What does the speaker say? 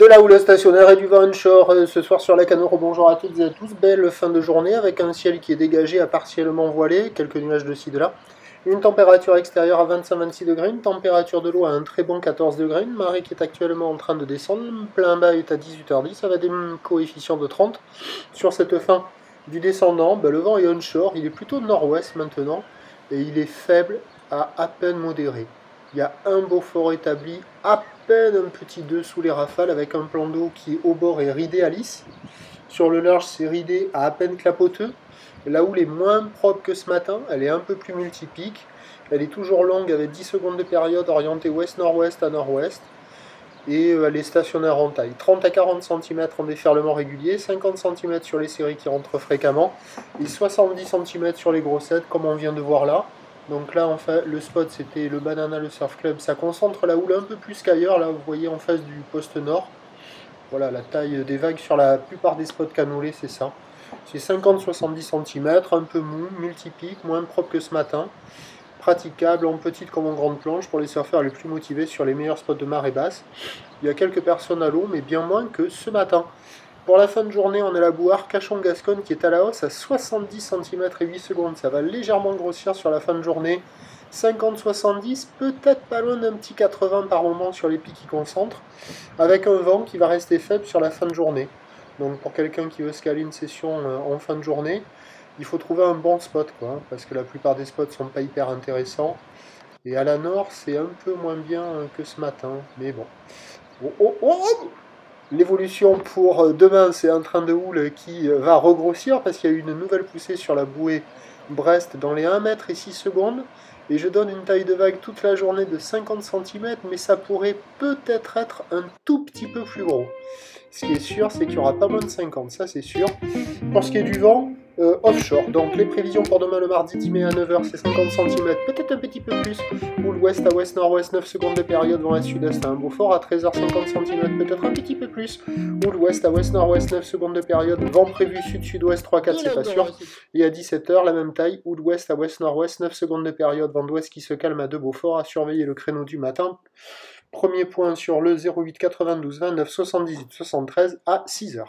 la houle stationnaire et du vent onshore ce soir sur la Canoro. Bonjour à toutes et à tous. Belle fin de journée avec un ciel qui est dégagé à partiellement voilé, quelques nuages de ci de là. Une température extérieure à 25-26 degrés, une température de l'eau à un très bon 14 degrés, une marée qui est actuellement en train de descendre, le plein bas est à 18h10 avec des coefficients de 30. Sur cette fin du descendant, le vent est onshore, il est plutôt nord-ouest maintenant et il est faible à peine modéré. Il y a un Beaufort établi, à peine un petit 2 sous les rafales, avec un plan d'eau qui au bord est ridé à lisse. Sur le large, c'est ridé à peine clapoteux. La houle est moins propre que ce matin, elle est un peu plus multipique. Elle est toujours longue avec 10 secondes de période orientée ouest-nord-ouest à nord-ouest. Et elle est stationnaire en taille. 30 à 40 cm en déferlement régulier, 50 cm sur les séries qui rentrent fréquemment, et 70 cm sur les grossettes, comme on vient de voir là. Donc là, en fait, le spot, c'était le Banana, le Surf Club. Ça concentre la houle un peu plus qu'ailleurs. Là, vous voyez en face du poste nord. Voilà, la taille des vagues sur la plupart des spots cannelés, c'est ça. C'est 50-70 cm, un peu mou, multipique, moins propre que ce matin. Praticable en petite comme en grande planche pour les surfeurs les plus motivés sur les meilleurs spots de marée basse. Il y a quelques personnes à l'eau, mais bien moins que ce matin. Pour la fin de journée, on a la boue Arcachon-Gascogne qui est à la hausse à 70 cm et 8 secondes. Ça va légèrement grossir sur la fin de journée. 50-70, peut-être pas loin d'un petit 80 par moment sur les pics qui concentrent, avec un vent qui va rester faible sur la fin de journée. Donc pour quelqu'un qui veut se caler une session en fin de journée, il faut trouver un bon spot, quoi, parce que la plupart des spots sont pas hyper intéressants. Et à la nord, c'est un peu moins bien que ce matin, mais bon. L'évolution pour demain, c'est un train de houle qui va regrossir parce qu'il y a eu une nouvelle poussée sur la bouée Brest dans les 1 mètre et 6 secondes. Et je donne une taille de vague toute la journée de 50 cm, mais ça pourrait peut-être être un tout petit peu plus gros. Ce qui est sûr, c'est qu'il n'y aura pas moins de 50, ça c'est sûr. Pour ce qui est du vent, offshore. Donc les prévisions pour demain le mardi 10 mai à 9h, c'est 50 cm, peut-être un petit peu plus. Houle ouest à ouest-nord-ouest, 9 secondes de période, vent à sud-est à un Beaufort à 13h, 50 cm, peut-être un petit peu plus. Houle ouest à ouest-nord-ouest, 9 secondes de période, vent prévu sud-sud-ouest 3-4, c'est pas sûr. Et à 17h, la même taille, houle ouest à ouest-nord-ouest, 9 secondes de période, vent d'ouest qui se calme à 2 Beaufort, à surveiller le créneau du matin. Premier point sur le 08 92 29 78 73 à 6h.